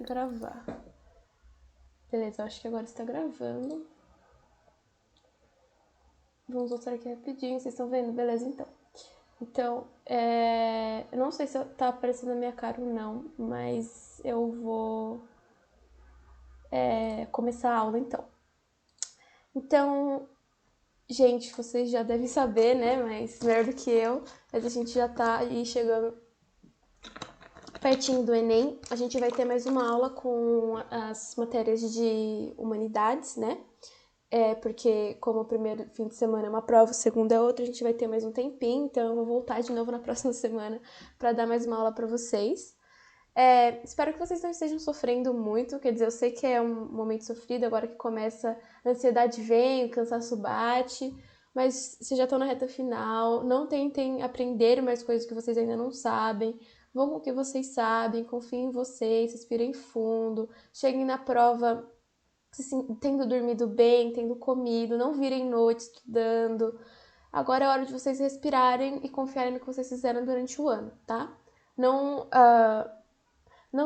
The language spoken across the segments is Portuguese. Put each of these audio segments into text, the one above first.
gravar. Beleza, eu acho que agora está gravando. Vamos voltar aqui rapidinho, vocês estão vendo? Beleza, então. Então, eu não sei se tá aparecendo a minha cara ou não, mas eu vou começar a aula, então. Então, gente, vocês já devem saber, né, mas melhor do que eu, mas a gente já tá aí chegando pertinho do Enem. A gente vai ter mais uma aula com as matérias de humanidades, né? Porque como o primeiro fim de semana é uma prova, o segundo é outra, a gente vai ter mais um tempinho, então eu vou voltar de novo na próxima semana para dar mais uma aula para vocês. Espero que vocês não estejam sofrendo muito, quer dizer, eu sei que é um momento sofrido, agora que começa, a ansiedade vem, o cansaço bate, mas vocês já estão na reta final, não tentem aprender mais coisas que vocês ainda não sabem, vão com o que vocês sabem, confiem em vocês, respirem fundo, cheguem na prova tendo dormido bem, tendo comido, não virem noite estudando. Agora é hora de vocês respirarem e confiarem no que vocês fizeram durante o ano, tá? Não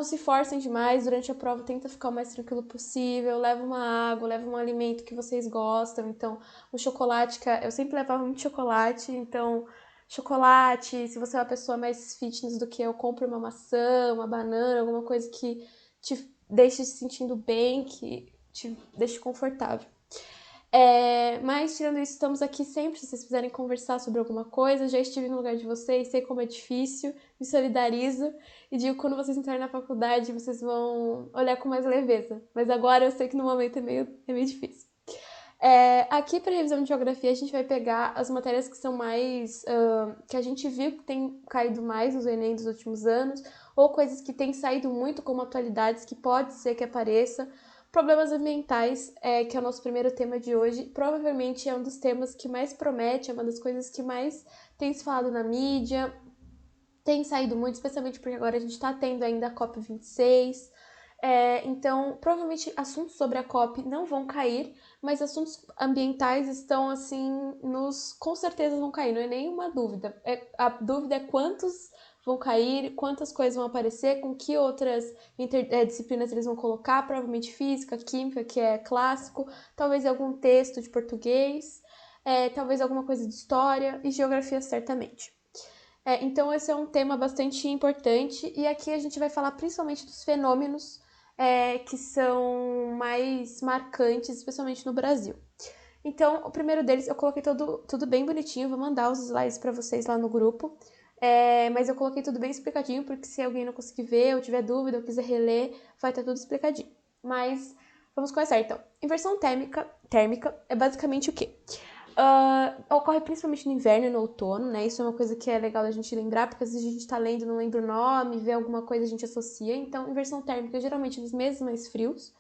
se forcem demais durante a prova, tenta ficar o mais tranquilo possível, leva uma água, leva um alimento que vocês gostam, então o chocolate, eu sempre levava muito chocolate, então chocolate, se você é uma pessoa mais fitness do que eu, compre uma maçã, uma banana, alguma coisa que te deixe se sentindo bem, que te deixe confortável. Mas, tirando isso, estamos aqui sempre, se vocês quiserem conversar sobre alguma coisa, já estive no lugar de vocês, sei como é difícil, me solidarizo e digo que quando vocês entrarem na faculdade, vocês vão olhar com mais leveza. Mas agora eu sei que no momento é meio difícil. Aqui para revisão de geografia a gente vai pegar as matérias que são mais que a gente viu que tem caído mais nos Enem dos últimos anos, ou coisas que têm saído muito como atualidades que pode ser que apareça. Problemas ambientais, que é o nosso primeiro tema de hoje, provavelmente é um dos temas que mais promete, é uma das coisas que mais tem se falado na mídia, tem saído muito, especialmente porque agora a gente está tendo ainda a COP26. Então, provavelmente assuntos sobre a COP não vão cair, mas assuntos ambientais estão assim, com certeza vão cair, não é nenhuma dúvida. A dúvida é quantos vão cair, quantas coisas vão aparecer, com que outras disciplinas eles vão colocar, provavelmente física, química, que é clássico, talvez algum texto de português, talvez alguma coisa de história e geografia certamente. Então esse é um tema bastante importante e aqui a gente vai falar principalmente dos fenômenos que são mais marcantes, especialmente no Brasil. Então, o primeiro deles, eu coloquei tudo bem bonitinho, vou mandar os slides para vocês lá no grupo, mas eu coloquei tudo bem explicadinho, porque se alguém não conseguir ver, ou tiver dúvida, ou quiser reler, vai estar tudo explicadinho. Mas, vamos começar então. Inversão térmica é basicamente o quê? Ocorre principalmente no inverno e no outono, né? Isso é uma coisa que é legal a gente lembrar, porque às vezes a gente tá lendo, não lembra o nome, vê alguma coisa a gente associa. Então, inversão térmica é geralmente nos meses mais frios.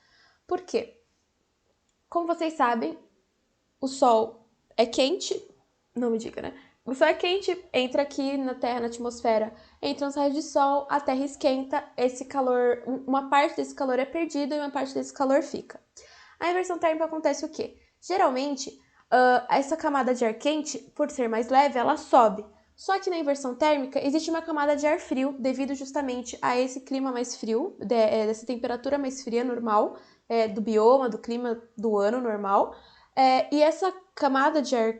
Por quê? Como vocês sabem, o Sol é quente, não me diga, né? O Sol é quente, entra aqui na Terra, na atmosfera, entra nos raios de Sol, a Terra esquenta, esse calor, uma parte desse calor é perdida e uma parte desse calor fica. A inversão térmica acontece o quê? Geralmente, essa camada de ar quente, por ser mais leve, ela sobe. Só que na inversão térmica existe uma camada de ar frio devido justamente a esse clima mais frio, dessa temperatura mais fria normal, do bioma, do clima do ano normal. E essa camada de ar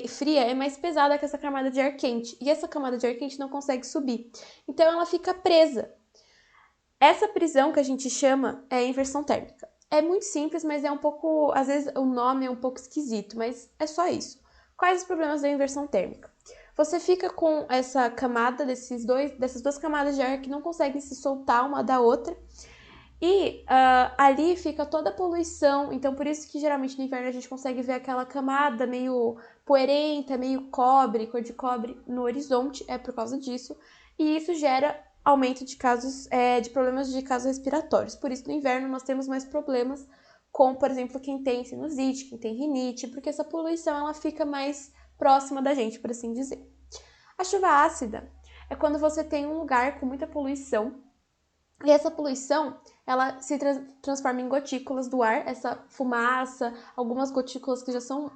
fria é mais pesada que essa camada de ar quente. E essa camada de ar quente não consegue subir. Então ela fica presa. Essa prisão que a gente chama é inversão térmica. É muito simples, mas é um pouco. Às vezes o nome é um pouco esquisito, mas é só isso. Quais os problemas da inversão térmica? Você fica com essa camada dessas duas camadas de ar que não conseguem se soltar uma da outra. E ali fica toda a poluição. Então, por isso que geralmente no inverno a gente consegue ver aquela camada meio poeirenta, meio cobre, cor de cobre no horizonte. É por causa disso. E isso gera aumento de casos, de problemas de casos respiratórios. Por isso, no inverno, nós temos mais problemas com, por exemplo, quem tem sinusite, quem tem rinite, porque essa poluição ela fica mais próxima da gente, por assim dizer. A chuva ácida é quando você tem um lugar com muita poluição e essa poluição, ela se transforma em gotículas do ar, essa fumaça, algumas gotículas que já são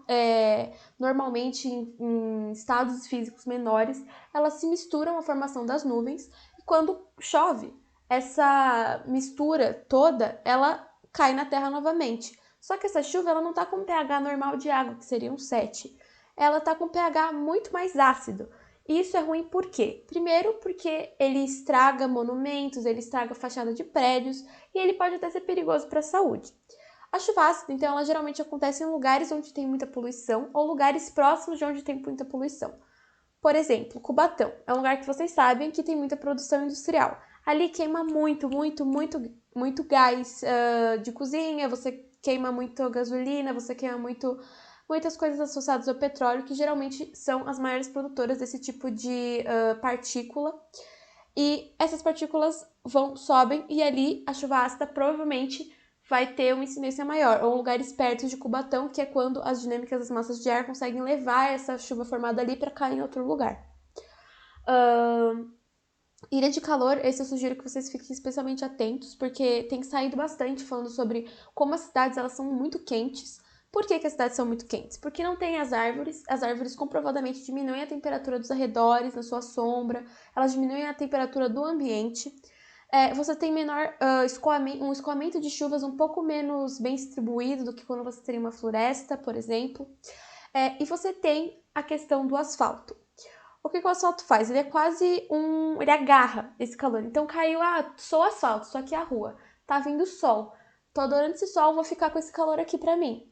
normalmente em estados físicos menores, elas se misturam à formação das nuvens e quando chove, essa mistura toda, ela cai na terra novamente. Só que essa chuva, ela não tá com pH normal de água, que seria um 7. Ela tá com pH muito mais ácido. E isso é ruim por quê? Primeiro, porque ele estraga monumentos, ele estraga fachada de prédios e ele pode até ser perigoso para a saúde. A chuva ácida, então, ela geralmente acontece em lugares onde tem muita poluição ou lugares próximos de onde tem muita poluição. Por exemplo, Cubatão é um lugar que vocês sabem que tem muita produção industrial. Ali queima muito gás de cozinha, você queima muito gasolina, você queima muitas coisas associadas ao petróleo, que geralmente são as maiores produtoras desse tipo de partícula. E essas partículas sobem e ali a chuva ácida provavelmente vai ter uma incidência maior, ou lugares perto de Cubatão, que é quando as dinâmicas das massas de ar conseguem levar essa chuva formada ali para cair em outro lugar. Ilha de calor, esse eu sugiro que vocês fiquem especialmente atentos, porque tem saído bastante falando sobre como as cidades elas são muito quentes. Por que as cidades são muito quentes? Porque não tem as árvores comprovadamente diminuem a temperatura dos arredores, na sua sombra, elas diminuem a temperatura do ambiente. Você tem menor um escoamento de chuvas um pouco menos bem distribuído do que quando você teria uma floresta, por exemplo. E você tem a questão do asfalto. O que o asfalto faz? Ele é quase ele agarra esse calor. Então caiu, sou asfalto, só aqui é a rua. Tá vindo sol. Tô adorando esse sol, vou ficar com esse calor aqui pra mim.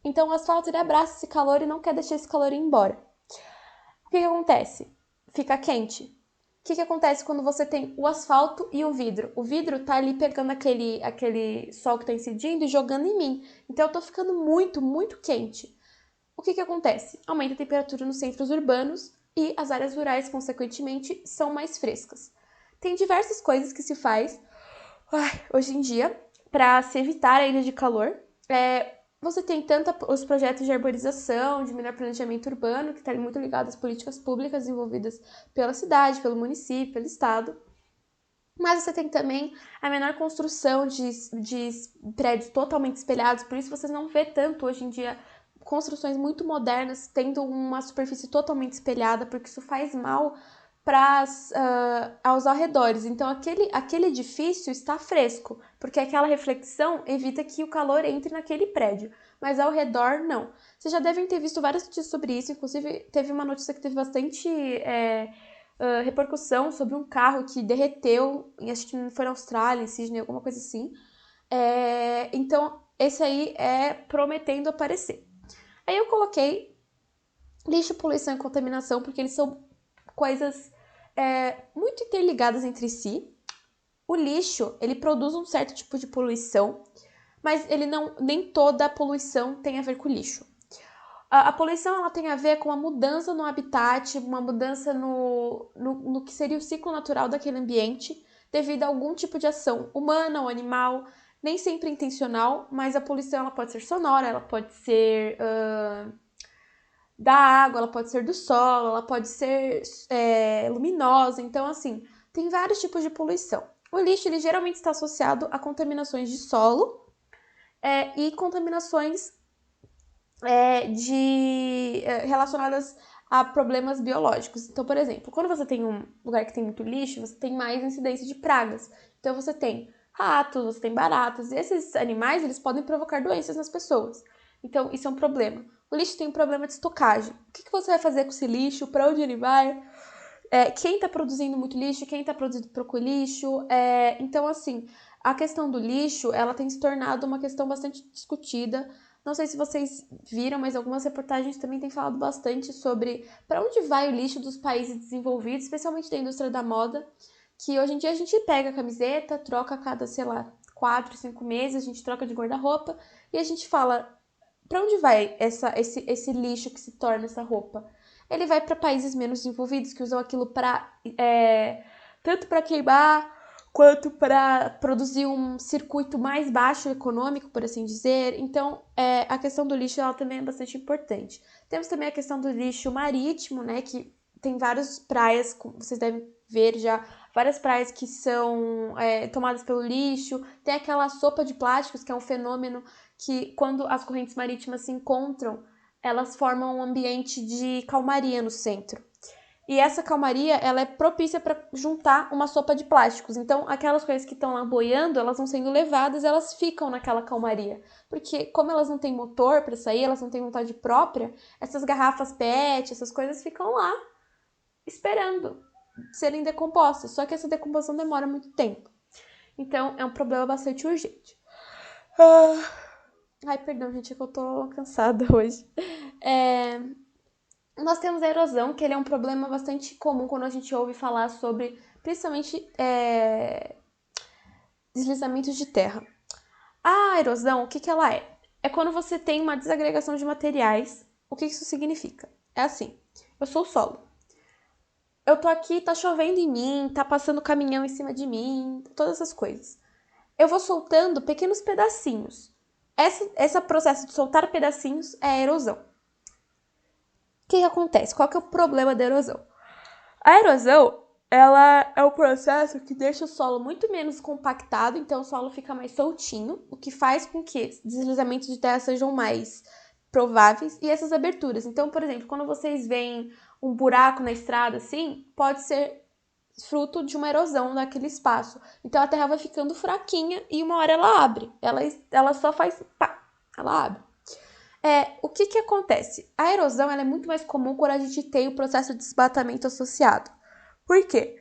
Então o asfalto ele abraça esse calor e não quer deixar esse calor ir embora. O que acontece? Fica quente. O que acontece quando você tem o asfalto e o vidro? O vidro tá ali pegando aquele sol que tá incidindo e jogando em mim. Então eu tô ficando muito quente. O que acontece? Aumenta a temperatura nos centros urbanos e as áreas rurais, consequentemente, são mais frescas. Tem diversas coisas que se faz hoje em dia para se evitar a ilha de calor. Você tem tanto os projetos de arborização, de melhor planejamento urbano, que está muito ligado às políticas públicas envolvidas pela cidade, pelo município, pelo estado. Mas você tem também a menor construção de prédios totalmente espelhados, por isso você não vê tanto hoje em dia construções muito modernas tendo uma superfície totalmente espelhada, porque isso faz mal aos arredores. Então aquele edifício está fresco, porque aquela reflexão evita que o calor entre naquele prédio, mas ao redor não. Vocês já devem ter visto várias notícias sobre isso, inclusive teve uma notícia que teve bastante repercussão sobre um carro que derreteu, acho que foi na Austrália, em Sydney, alguma coisa assim. Então esse aí é prometendo aparecer. Aí eu coloquei lixo, poluição e contaminação, porque eles são coisas muito interligadas entre si. O lixo, ele produz um certo tipo de poluição, mas nem toda a poluição tem a ver com o lixo. A poluição ela tem a ver com a mudança no habitat, uma mudança no que seria o ciclo natural daquele ambiente, devido a algum tipo de ação humana ou animal, nem sempre intencional, mas a poluição ela pode ser sonora, ela pode ser da água, ela pode ser do solo, ela pode ser luminosa. Então, assim, tem vários tipos de poluição. O lixo, ele geralmente está associado a contaminações de solo e contaminações relacionadas a problemas biológicos. Então, por exemplo, quando você tem um lugar que tem muito lixo, você tem mais incidência de pragas. Então, você tem ratos, você tem baratas, e esses animais, eles podem provocar doenças nas pessoas. Então, isso é um problema. O lixo tem um problema de estocagem. O que você vai fazer com esse lixo? Para onde ele vai? Quem está produzindo muito lixo? Quem está produzindo pouco lixo? Então, assim, a questão do lixo, ela tem se tornado uma questão bastante discutida. Não sei se vocês viram, mas algumas reportagens também têm falado bastante sobre para onde vai o lixo dos países desenvolvidos, especialmente da indústria da moda, que hoje em dia a gente pega a camiseta, troca a cada, 4, 5 meses, a gente troca de guarda-roupa e a gente fala, para onde vai esse lixo que se torna essa roupa? Ele vai para países menos desenvolvidos que usam aquilo tanto para queimar quanto para produzir um circuito mais baixo econômico, por assim dizer. Então, a questão do lixo ela também é bastante importante. Temos também a questão do lixo marítimo, né, que tem várias praias, vocês devem ver já, várias praias que são tomadas pelo lixo. Tem aquela sopa de plásticos, que é um fenômeno que, quando as correntes marítimas se encontram, elas formam um ambiente de calmaria no centro. E essa calmaria, ela é propícia para juntar uma sopa de plásticos. Então, aquelas coisas que estão lá boiando, elas vão sendo levadas, elas ficam naquela calmaria. Porque como elas não têm motor para sair, elas não têm vontade própria, essas garrafas PET, essas coisas ficam lá esperando serem decompostas. Só que essa decomposição demora muito tempo. Então, é um problema bastante urgente. Ai, perdão, gente, é que eu tô cansada hoje. Nós temos a erosão, que ele é um problema bastante comum quando a gente ouve falar sobre, principalmente, deslizamentos de terra. A erosão, o que ela é? É quando você tem uma desagregação de materiais. O que isso significa? É assim, eu sou o solo. Eu tô aqui, tá chovendo em mim, tá passando caminhão em cima de mim, todas essas coisas. Eu vou soltando pequenos pedacinhos. Esse processo de soltar pedacinhos é a erosão. O que acontece? Qual que é o problema da erosão? A erosão, ela é um processo que deixa o solo muito menos compactado, então o solo fica mais soltinho, o que faz com que deslizamentos de terra sejam mais prováveis e essas aberturas. Então, por exemplo, quando vocês veem um buraco na estrada assim, pode ser fruto de uma erosão daquele espaço. Então a terra vai ficando fraquinha e uma hora ela abre. Ela só faz pá, ela abre. O que acontece? A erosão ela é muito mais comum quando a gente tem o processo de desmatamento associado. Por quê?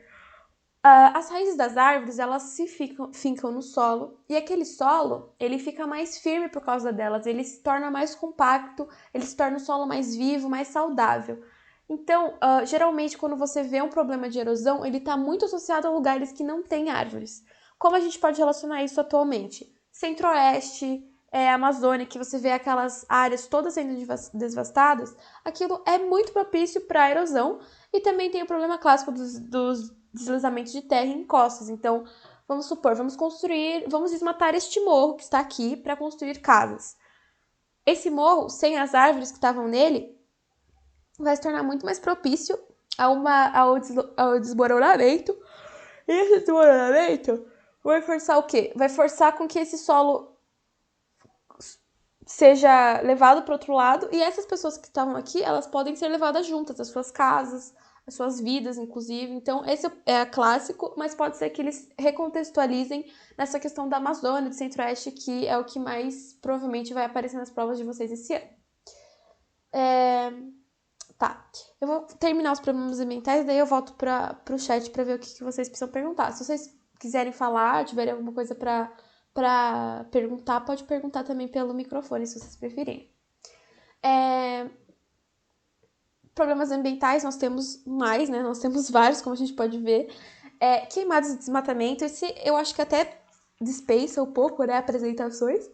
As raízes das árvores, elas se fincam no solo, e aquele solo, ele fica mais firme por causa delas, ele se torna mais compacto, ele se torna o solo mais vivo, mais saudável. Então, geralmente, quando você vê um problema de erosão, ele está muito associado a lugares que não têm árvores. Como a gente pode relacionar isso atualmente? Centro-Oeste, Amazônia, que você vê aquelas áreas todas sendo devastadas, aquilo é muito propício para a erosão, e também tem o problema clássico dos deslizamentos de terra em encostas. Então, vamos supor, vamos desmatar este morro que está aqui para construir casas. Esse morro, sem as árvores que estavam nele, vai se tornar muito mais propício ao desmoronamento. E esse desmoronamento vai forçar o quê? Vai forçar com que esse solo seja levado para outro lado, e essas pessoas que estavam aqui, elas podem ser levadas juntas, as suas casas, as suas vidas, inclusive. Então, esse é clássico, mas pode ser que eles recontextualizem nessa questão da Amazônia, do Centro-Oeste, que é o que mais provavelmente vai aparecer nas provas de vocês esse ano. Tá, eu vou terminar os problemas ambientais, daí eu volto pro chat para ver o que vocês precisam perguntar. Se vocês quiserem falar, tiverem alguma coisa para perguntar, pode perguntar também pelo microfone, se vocês preferirem. Problemas ambientais nós temos mais, né? Nós temos vários, como a gente pode ver. Queimadas e desmatamento, esse eu acho que até dispensa um pouco, né? Apresentações.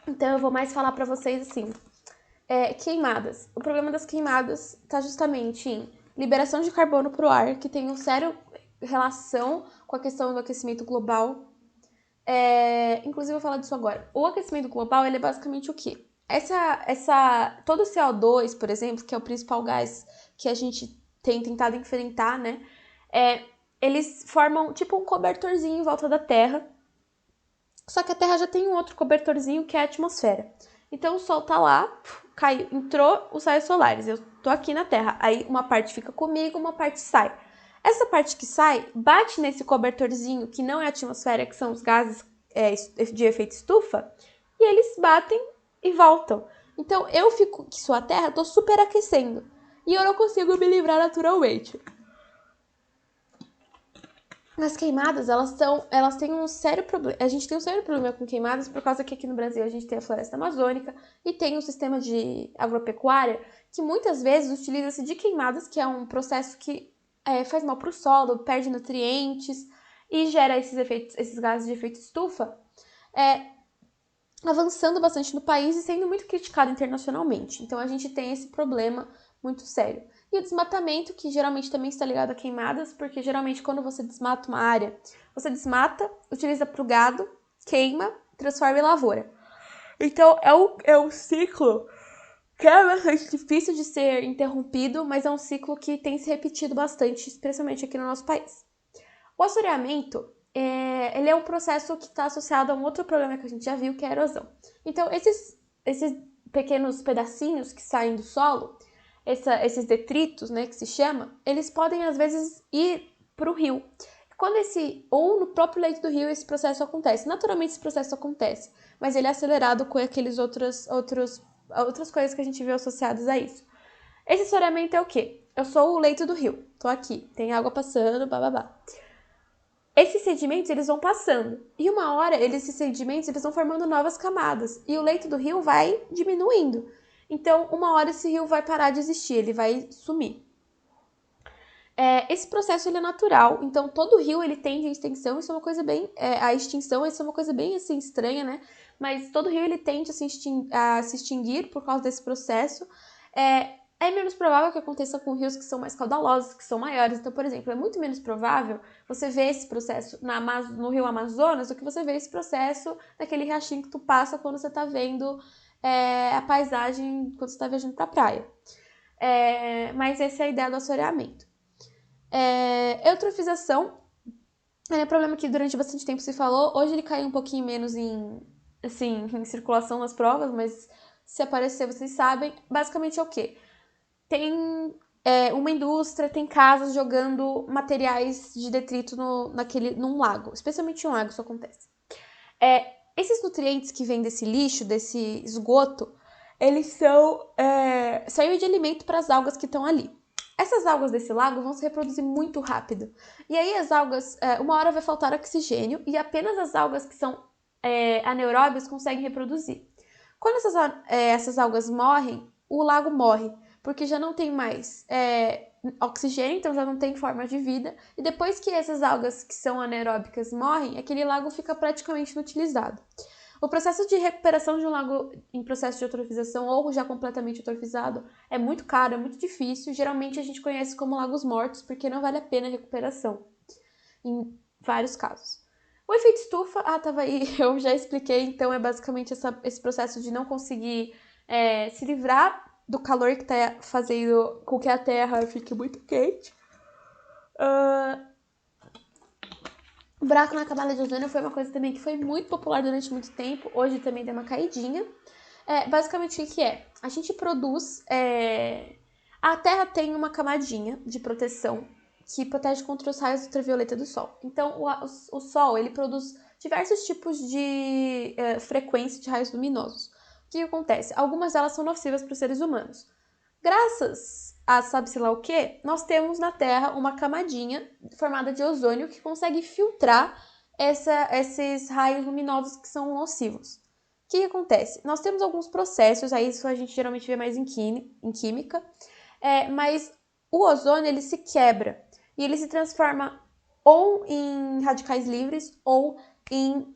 Então eu vou mais falar para vocês assim. Queimadas. O problema das queimadas está justamente em liberação de carbono para o ar, que tem uma séria relação com a questão do aquecimento global. Inclusive, eu vou falar disso agora. O aquecimento global, ele é basicamente o quê? Todo o CO2, por exemplo, que é o principal gás que a gente tem tentado enfrentar, né? Eles formam tipo um cobertorzinho em volta da Terra. Só que a Terra já tem um outro cobertorzinho que é a atmosfera. Então o Sol tá lá, caiu, entrou os raios solares. Eu tô aqui na Terra. Aí uma parte fica comigo, uma parte sai. Essa parte que sai bate nesse cobertorzinho, que não é a atmosfera, que são os gases de efeito estufa, e eles batem e voltam. Então eu fico, que sou a Terra, tô superaquecendo. E eu não consigo me livrar naturalmente. As queimadas, elas têm um sério problema. A gente tem um sério problema com queimadas por causa que aqui no Brasil a gente tem a floresta amazônica e tem um sistema de agropecuária que muitas vezes utiliza-se de queimadas, que é um processo que faz mal para o solo, perde nutrientes e gera esses gases de efeito estufa, avançando bastante no país e sendo muito criticado internacionalmente. Então a gente tem esse problema muito sério. E o desmatamento, que geralmente também está ligado a queimadas, porque geralmente quando você desmata uma área, você desmata, utiliza para o gado, queima, transforma em lavoura. Então é um ciclo que é bastante difícil de ser interrompido, mas é um ciclo que tem se repetido bastante, especialmente aqui no nosso país. O assoreamento, ele é um processo que está associado a um outro problema que a gente já viu, que é a erosão. Então, esses pequenos pedacinhos que saem do solo, esses detritos, né, que se chama, eles podem às vezes ir para o rio. Ou no próprio leito do rio esse processo acontece. Naturalmente esse processo acontece, mas ele é acelerado com aqueles outras coisas que a gente vê associadas a isso. Esse assoreamento é o quê? Eu sou o leito do rio, tô aqui, tem água passando, bababá. Esses sedimentos, eles vão passando. E uma hora, esses sedimentos, eles vão formando novas camadas. E o leito do rio vai diminuindo. Então, uma hora esse rio vai parar de existir, ele vai sumir. Esse processo ele é natural, então todo rio ele tende à extinção, isso é uma coisa bem... a extinção, isso é uma coisa bem assim, estranha, né? Mas todo rio ele tende a se extinguir por causa desse processo. É menos provável que aconteça com rios que são mais caudalosos, que são maiores. Então, por exemplo, é muito menos provável você ver esse processo no rio Amazonas do que você ver esse processo naquele riachinho que tu passa quando você tá vendo a paisagem, quando você tá viajando pra praia. Mas essa é a ideia do assoreamento. Eutrofização é um problema que durante bastante tempo se falou. Hoje ele caiu um pouquinho menos em circulação nas provas, mas se aparecer, vocês sabem. Basicamente é o quê? Tem uma indústria, tem casas jogando materiais de detrito num lago. Especialmente em um lago isso acontece. Esses nutrientes que vêm desse lixo, desse esgoto, eles são de alimento para as algas que estão ali. Essas algas desse lago vão se reproduzir muito rápido. E aí as algas, uma hora vai faltar oxigênio e apenas as algas que são anaeróbias conseguem reproduzir. Quando essas algas morrem, o lago morre, porque já não tem mais oxigênio, então já não tem forma de vida. E depois que essas algas que são anaeróbicas morrem, aquele lago fica praticamente inutilizado. O processo de recuperação de um lago em processo de eutrofização ou já completamente eutrofizado é muito caro, é muito difícil. Geralmente a gente conhece como lagos mortos porque não vale a pena a recuperação, em vários casos. O efeito estufa, tava aí, eu já expliquei, então é basicamente esse processo de não conseguir se livrar do calor que tá fazendo com que a Terra fique muito quente. O buraco na camada de ozônio foi uma coisa também que foi muito popular durante muito tempo. Hoje também deu uma caidinha. Basicamente, o que é? A gente produz... A Terra tem uma camadinha de proteção que protege contra os raios ultravioleta do Sol. Então, o Sol, ele produz diversos tipos de frequência de raios luminosos. O que acontece? Algumas delas são nocivas para os seres humanos. Graças a sabe-se lá o que, nós temos na Terra uma camadinha formada de ozônio que consegue filtrar esses raios luminosos que são nocivos. O que acontece? Nós temos alguns processos, aí isso a gente geralmente vê mais em química, mas o ozônio ele se quebra e ele se transforma ou em radicais livres ou em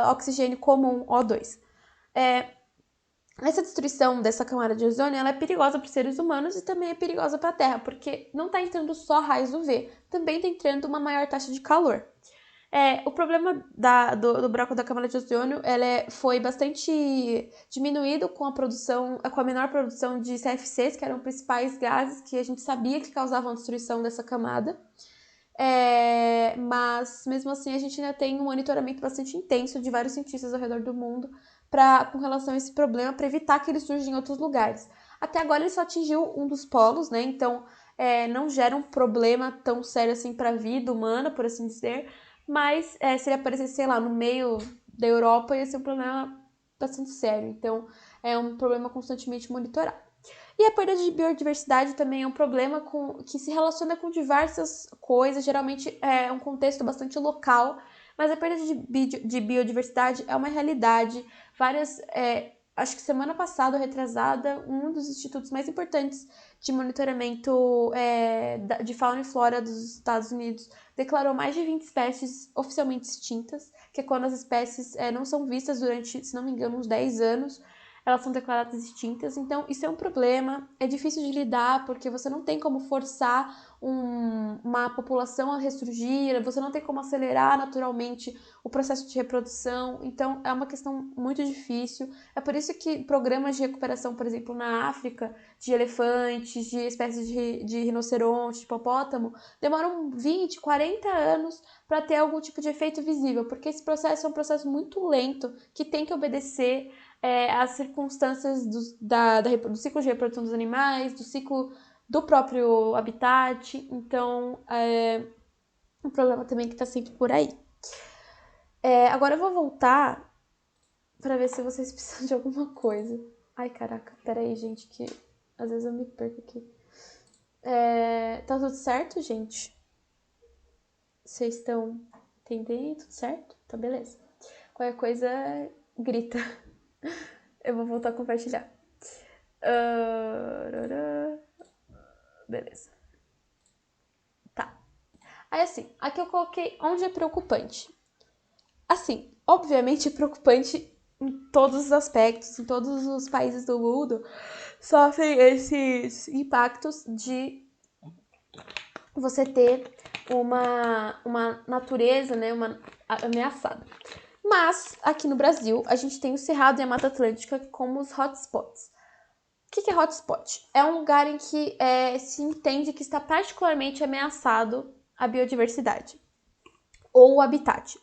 oxigênio comum, O2. Essa destruição dessa camada de ozônio ela é perigosa para os seres humanos e também é perigosa para a Terra, porque não está entrando só raios UV, também está entrando uma maior taxa de calor. O problema do buraco da camada de ozônio foi bastante diminuído com a menor produção de CFCs, que eram os principais gases que a gente sabia que causavam a destruição dessa camada. Mas mesmo assim a gente ainda tem um monitoramento bastante intenso de vários cientistas ao redor do mundo com relação a esse problema, para evitar que ele surja em outros lugares. Até agora ele só atingiu um dos polos, né? Então não gera um problema tão sério assim para a vida humana, por assim dizer. Mas se ele aparecesse, sei lá, no meio da Europa, ia ser um problema bastante sério. Então é um problema constantemente monitorado. E a perda de biodiversidade também é um problema que se relaciona com diversas coisas, geralmente é um contexto bastante local, mas a perda de biodiversidade é uma realidade. Acho que semana passada, ou retrasada, um dos institutos mais importantes de monitoramento de fauna e flora dos Estados Unidos declarou mais de 20 espécies oficialmente extintas, que é quando as espécies não são vistas durante, se não me engano, uns 10 anos, elas são declaradas extintas. Então isso é um problema, é difícil de lidar porque você não tem como forçar uma população a ressurgir, você não tem como acelerar naturalmente o processo de reprodução, então é uma questão muito difícil. É por isso que programas de recuperação, por exemplo, na África, de elefantes, de espécies de rinoceronte, de hipopótamo, demoram 20, 40 anos para ter algum tipo de efeito visível, porque esse processo é um processo muito lento, que tem que obedecer as circunstâncias do ciclo de reprodução dos animais, do ciclo do próprio habitat. Então, um problema também que tá sempre por aí. Agora eu vou voltar pra ver se vocês precisam de alguma coisa. Ai, caraca, peraí, gente, que às vezes eu me perco aqui. Tá tudo certo, gente? Vocês estão entendendo? Tudo certo? Tá, beleza. Qualquer coisa, grita. Eu vou voltar a compartilhar. Beleza. Tá. Aí, assim, aqui eu coloquei onde é preocupante. Assim, obviamente é preocupante em todos os aspectos, em todos os países do mundo sofrem esses impactos de você ter uma natureza, né, ameaçada. Mas, aqui no Brasil, a gente tem o Cerrado e a Mata Atlântica como os hotspots. O que é hotspot? É um lugar em que se entende que está particularmente ameaçado a biodiversidade ou o habitat.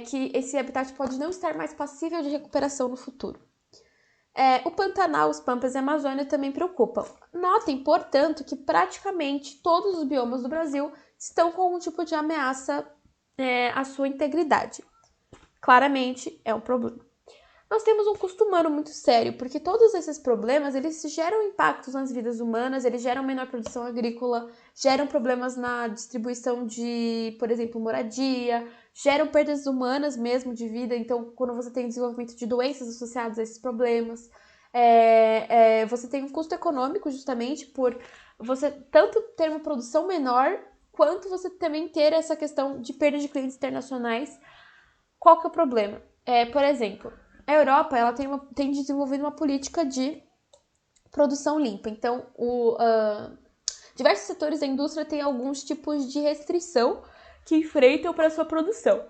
Que esse habitat pode não estar mais passível de recuperação no futuro. O Pantanal, os Pampas e a Amazônia também preocupam. Notem, portanto, que praticamente todos os biomas do Brasil estão com algum tipo de ameaça à sua integridade. Claramente é um problema. Nós temos um custo humano muito sério, porque todos esses problemas, eles geram impactos nas vidas humanas, eles geram menor produção agrícola, geram problemas na distribuição de, por exemplo, moradia, geram perdas humanas mesmo de vida. Então, quando você tem desenvolvimento de doenças associadas a esses problemas, você tem um custo econômico justamente por você tanto ter uma produção menor, quanto você também ter essa questão de perda de clientes internacionais. Qual que é o problema? Por exemplo, a Europa ela tem desenvolvido uma política de produção limpa. Então, diversos setores da indústria têm alguns tipos de restrição que enfrentam para sua produção.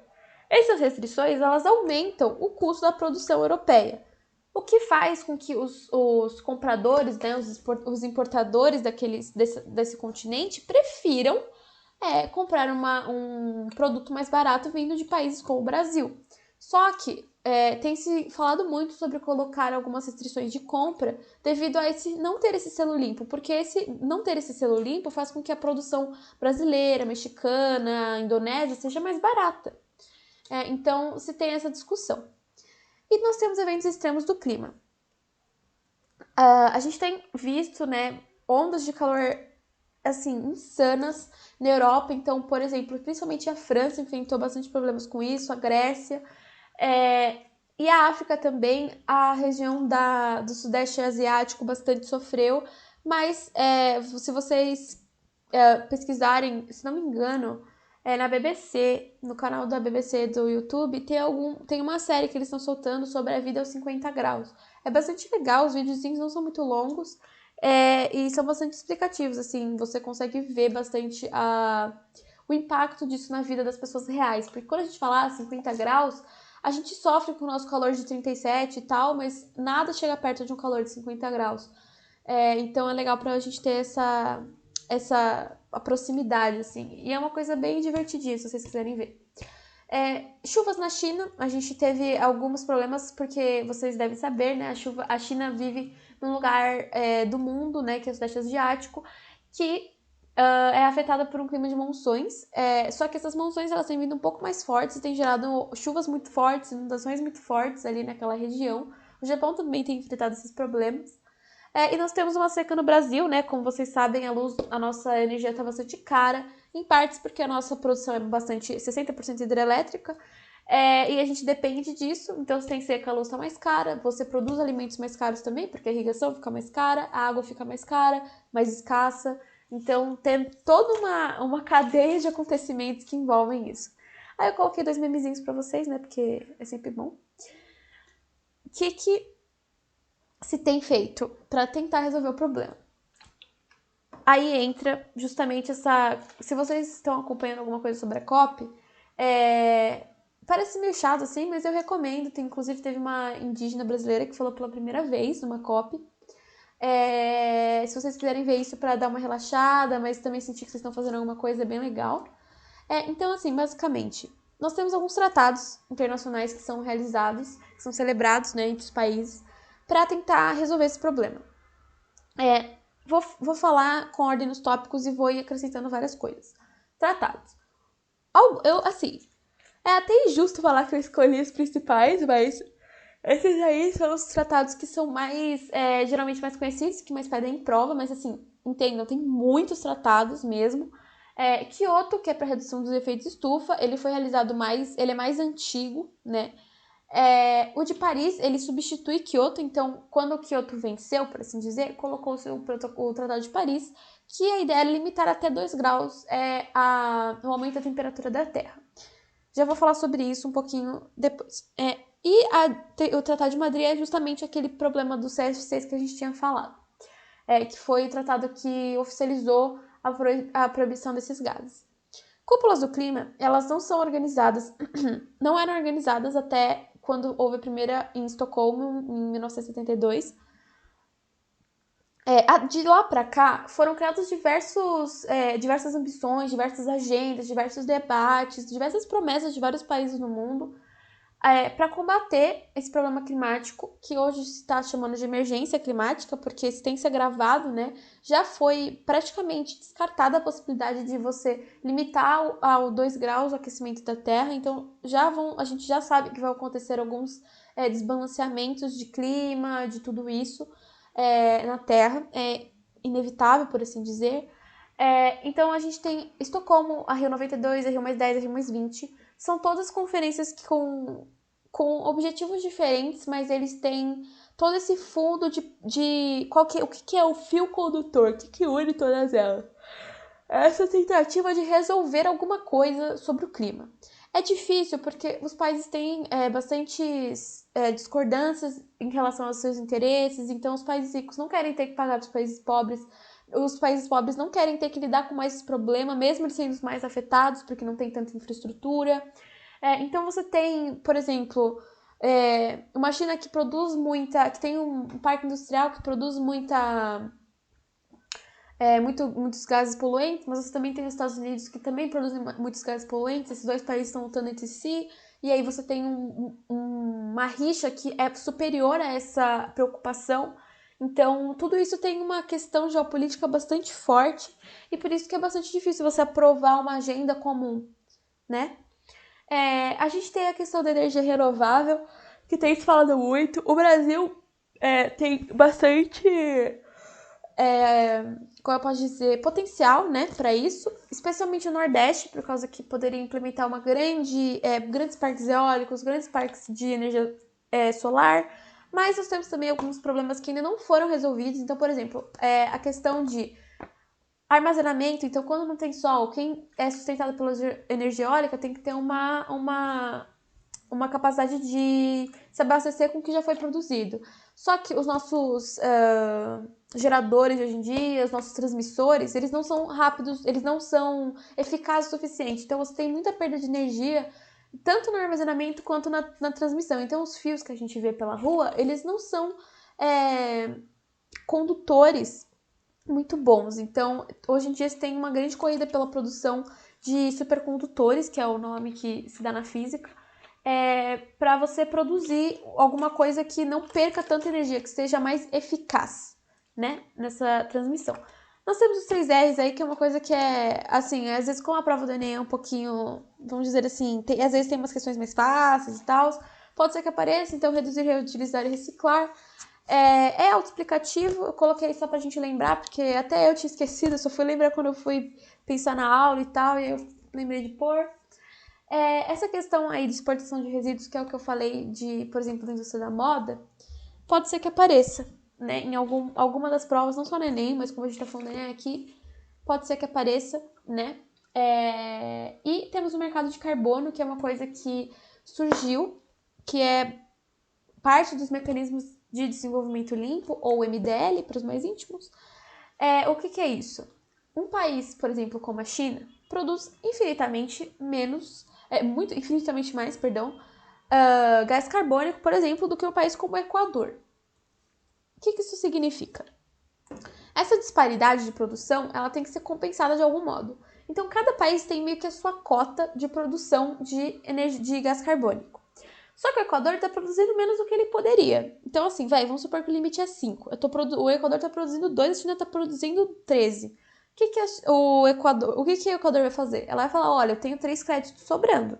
Essas restrições elas aumentam o custo da produção europeia, o que faz com que os compradores, né, os importadores desse continente prefiram comprar um produto mais barato vindo de países como o Brasil. Só que tem se falado muito sobre colocar algumas restrições de compra devido a não ter esse selo limpo, porque não ter esse selo limpo faz com que a produção brasileira, mexicana, indonésia seja mais barata. Então se tem essa discussão. E nós temos eventos extremos do clima. A gente tem visto, né, ondas de calor assim, insanas na Europa. Então, por exemplo, principalmente a França enfrentou bastante problemas com isso, a Grécia. E a África também, a região do Sudeste Asiático bastante sofreu. Mas se vocês pesquisarem, se não me engano, na BBC, no canal da BBC do YouTube, tem uma série que eles estão soltando sobre a vida aos 50 graus. É bastante legal, os videozinhos não são muito longos. E são bastante explicativos, assim, você consegue ver bastante o impacto disso na vida das pessoas reais. Porque quando a gente fala 50 graus, a gente sofre com o nosso calor de 37 e tal, mas nada chega perto de um calor de 50 graus. Então é legal pra gente ter a proximidade, assim. E é uma coisa bem divertidinha, se vocês quiserem ver. Chuvas na China, a gente teve alguns problemas, porque vocês devem saber, né? A China vive num lugar do mundo, né? Que é o Sudeste Asiático, que é afetada por um clima de monções. Só que essas monções elas têm vindo um pouco mais fortes e têm gerado chuvas muito fortes, inundações muito fortes ali naquela região. O Japão também tem enfrentado esses problemas. E nós temos uma seca no Brasil, né? Como vocês sabem, a nossa energia está bastante cara, em partes porque a nossa produção é bastante 60% hidrelétrica, e a gente depende disso. Então, se tem seca, a luz está mais cara, você produz alimentos mais caros também, porque a irrigação fica mais cara, a água fica mais cara, mais escassa. Então, tem toda uma cadeia de acontecimentos que envolvem isso. Aí eu coloquei 2 memezinhos para vocês, né? Porque é sempre bom. O que se tem feito para tentar resolver o problema? Aí entra justamente se vocês estão acompanhando alguma coisa sobre a COP, parece meio chato assim, mas eu recomendo. Inclusive teve uma indígena brasileira que falou pela primeira vez numa COP. Se vocês quiserem ver isso para dar uma relaxada, mas também sentir que vocês estão fazendo alguma coisa, é bem legal. Então, assim, basicamente, nós temos alguns tratados internacionais que são realizados, que são celebrados, né, entre os países, para tentar resolver esse problema. Vou falar com ordem nos tópicos e vou ir acrescentando várias coisas. Tratados. Assim, é até injusto falar que eu escolhi os principais, mas esses aí são os tratados que são mais, geralmente mais conhecidos, que mais pedem em prova, mas assim, entendam, tem muitos tratados mesmo. Kyoto, que é para redução dos efeitos estufa, ele foi realizado ele é mais antigo, né? O de Paris, ele substitui Kyoto, então, quando Kyoto venceu, por assim dizer, colocou-se o Tratado de Paris, que a ideia era limitar até 2 graus o aumento da temperatura da Terra. Já vou falar sobre isso um pouquinho depois. O Tratado de Madrid é justamente aquele problema do CF6 que a gente tinha falado, que foi o tratado que oficializou a proibição desses gases. Cúpulas do clima, elas não são organizadas, não eram organizadas até quando houve a primeira em Estocolmo, em 1972. De lá para cá, foram criadas diversas ambições, diversas agendas, diversos debates, diversas promessas de vários países no mundo para combater esse problema climático, que hoje se está chamando de emergência climática, porque isso tem que ser gravado, né? Já foi praticamente descartada a possibilidade de você limitar ao 2 graus o aquecimento da Terra, então a gente já sabe que vai acontecer alguns desbalanceamentos de clima, de tudo isso na Terra, é inevitável, por assim dizer. Então a gente tem Estocolmo, a Rio 92, a Rio+10, a Rio +20, são todas conferências com objetivos diferentes, mas eles têm todo esse fundo de o que é o fio condutor, o que une todas elas. Essa tentativa de resolver alguma coisa sobre o clima. É difícil porque os países têm bastantes discordâncias em relação aos seus interesses, então os países ricos não querem ter que pagar os países pobres não querem ter que lidar com mais esse problema, mesmo eles sendo os mais afetados, porque não tem tanta infraestrutura. Então você tem, por exemplo, uma China que produz que tem um parque industrial que produz muitos gases poluentes, mas você também tem os Estados Unidos que também produzem muitos gases poluentes, esses dois países estão lutando entre si, e aí você tem uma rixa que é superior a essa preocupação. Então, tudo isso tem uma questão geopolítica bastante forte, e por isso que é bastante difícil você aprovar uma agenda comum, né? A gente tem a questão da energia renovável, que tem se falado muito. O Brasil tem bastante, como eu posso dizer, potencial, né, para isso, especialmente o Nordeste, por causa que poderia implementar grandes parques eólicos, grandes parques de energia solar, mas nós temos também alguns problemas que ainda não foram resolvidos. Então, por exemplo, a questão de armazenamento. Então, quando não tem sol, quem é sustentado pela energia eólica tem que ter uma capacidade de se abastecer com o que já foi produzido. Só que os nossos geradores de hoje em dia, os nossos transmissores, eles não são rápidos, eles não são eficazes o suficiente. Então, você tem muita perda de energia, tanto no armazenamento quanto na transmissão. Então, os fios que a gente vê pela rua, eles não são condutores muito bons. Então, hoje em dia, você tem uma grande corrida pela produção de supercondutores, que é o nome que se dá na física, para você produzir alguma coisa que não perca tanta energia, que seja mais eficaz, né, nessa transmissão. Nós temos os 3 R's aí, que é uma coisa que assim, às vezes com a prova do Enem é um pouquinho, vamos dizer assim, às vezes tem umas questões mais fáceis e tal, pode ser que apareça, então reduzir, reutilizar e reciclar. É autoexplicativo, eu coloquei só pra gente lembrar, porque até eu tinha esquecido, eu só fui lembrar quando eu fui pensar na aula e tal, e eu lembrei de pôr. Essa questão aí de exportação de resíduos, que é o que eu falei por exemplo, da indústria da moda, pode ser que apareça, né, em alguma das provas, não só no Enem, mas como a gente tá falando aqui, pode ser que apareça, né. E temos o mercado de carbono, que é uma coisa que surgiu, que é parte dos mecanismos de desenvolvimento limpo, ou MDL, para os mais íntimos. O que é isso? Um país, por exemplo, como a China, produz infinitamente mais, gás carbônico, por exemplo, do que um país como o Equador. O que isso significa? Essa disparidade de produção, ela tem que ser compensada de algum modo. Então, cada país tem meio que a sua cota de produção de gás carbônico. Só que o Equador está produzindo menos do que ele poderia. Então, assim, vamos supor que o limite é 5. O Equador está produzindo 2, a China está produzindo 13. O que o Equador vai fazer? Ela vai falar, olha, eu tenho 3 créditos sobrando.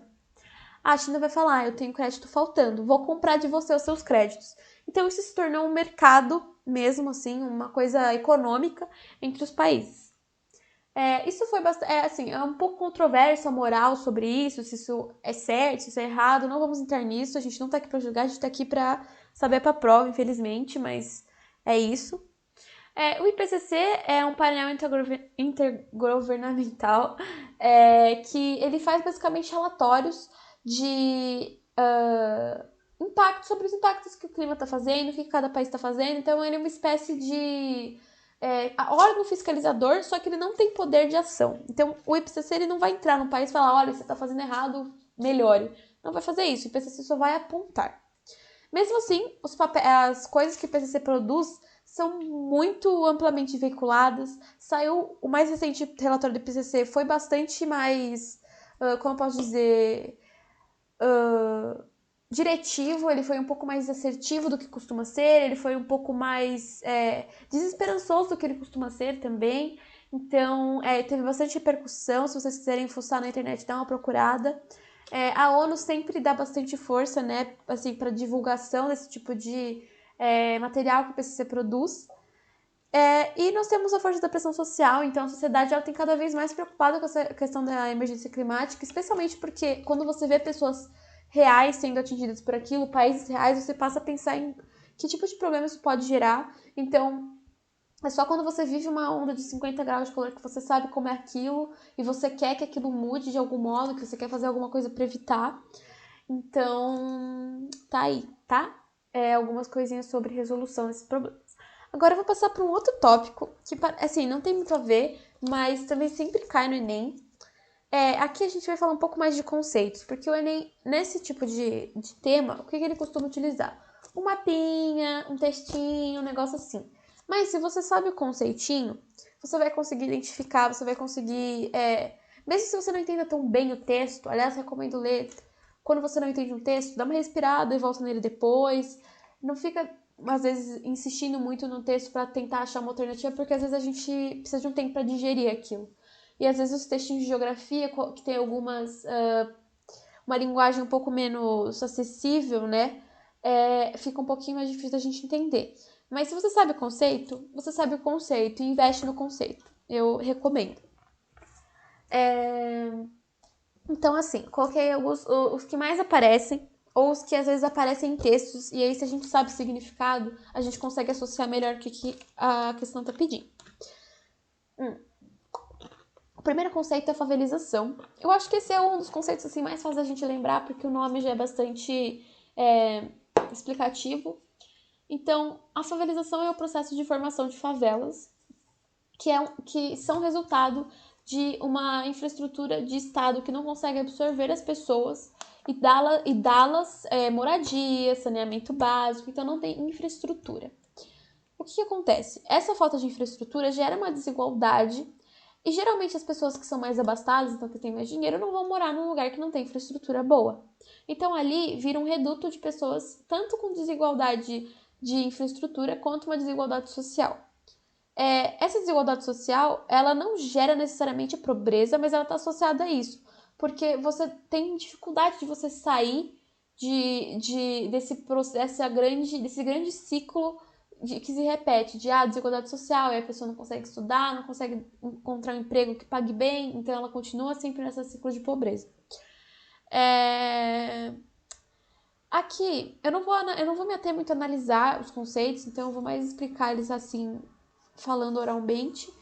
A China vai falar, eu tenho crédito faltando, vou comprar de você os seus créditos. Então, isso se tornou um mercado mesmo, assim, uma coisa econômica entre os países. Isso foi bastante, assim, é um pouco controverso a moral sobre isso, se isso é certo, se isso é errado, não vamos entrar nisso, a gente não tá aqui pra julgar, a gente tá aqui pra saber pra prova, infelizmente, mas é isso. O IPCC é um painel intergovernamental que ele faz basicamente relatórios de impacto sobre os impactos que o clima está fazendo, o que cada país está fazendo. Então, ele é uma espécie de órgão fiscalizador, só que ele não tem poder de ação. Então, o IPCC ele não vai entrar no país e falar, olha, você está fazendo errado, melhore. Não vai fazer isso, o IPCC só vai apontar. Mesmo assim, as coisas que o IPCC produz são muito amplamente veiculadas. Saiu o mais recente relatório do IPCC, foi bastante mais, como eu posso dizer, diretivo, ele foi um pouco mais assertivo do que costuma ser, ele foi um pouco mais desesperançoso do que ele costuma ser também. Então, teve bastante repercussão. Se vocês quiserem fuçar na internet, dá uma procurada. A ONU sempre dá bastante força, né, assim, para divulgação desse tipo de material que o PCC produz. E nós temos a força da pressão social, então a sociedade ela tem cada vez mais preocupada com essa questão da emergência climática, especialmente porque quando você vê pessoas reais sendo atingidas por aquilo, países reais, você passa a pensar em que tipo de problema isso pode gerar. Então, é só quando você vive uma onda de 50 graus de calor que você sabe como é aquilo e você quer que aquilo mude de algum modo, que você quer fazer alguma coisa para evitar. Então, tá aí, tá? Algumas coisinhas sobre resolução desses problemas. Agora eu vou passar para um outro tópico que, assim, não tem muito a ver, mas também sempre cai no Enem. Aqui a gente vai falar um pouco mais de conceitos, porque o Enem, nesse tipo de tema, o que ele costuma utilizar? Um mapinha, um textinho, um negócio assim. Mas se você sabe o conceitinho, você vai conseguir identificar, você vai conseguir... mesmo se você não entenda tão bem o texto, aliás, recomendo ler. Quando você não entende um texto, dá uma respirada e volta nele depois. Não fica, às vezes, insistindo muito no texto para tentar achar uma alternativa, porque às vezes a gente precisa de um tempo para digerir aquilo. E às vezes os textinhos de geografia, que tem algumas... uma linguagem um pouco menos acessível, né? Fica um pouquinho mais difícil da gente entender. Mas se você sabe o conceito e investe no conceito. Eu recomendo. Então, assim, coloquei os que mais aparecem, ou os que às vezes aparecem em textos, e aí se a gente sabe o significado, a gente consegue associar melhor o que a questão tá pedindo. O primeiro conceito é a favelização. Eu acho que esse é um dos conceitos assim, mais fáceis da gente lembrar, porque o nome já é bastante explicativo. Então, a favelização é o processo de formação de favelas, que são resultado de uma infraestrutura de Estado que não consegue absorver as pessoas e dá-las moradia, saneamento básico, então não tem infraestrutura. O que acontece? Essa falta de infraestrutura gera uma desigualdade e geralmente as pessoas que são mais abastadas, então que têm mais dinheiro, não vão morar num lugar que não tem infraestrutura boa. Então ali vira um reduto de pessoas tanto com desigualdade de infraestrutura quanto uma desigualdade social. Essa desigualdade social, ela não gera necessariamente a pobreza, mas ela está associada a isso. Porque você tem dificuldade de você sair desse grande ciclo que se repete, de desigualdade social, e a pessoa não consegue estudar, não consegue encontrar um emprego que pague bem, então ela continua sempre nesse ciclo de pobreza. Aqui, eu não vou me ater muito a analisar os conceitos, então eu vou mais explicar eles assim, falando oralmente.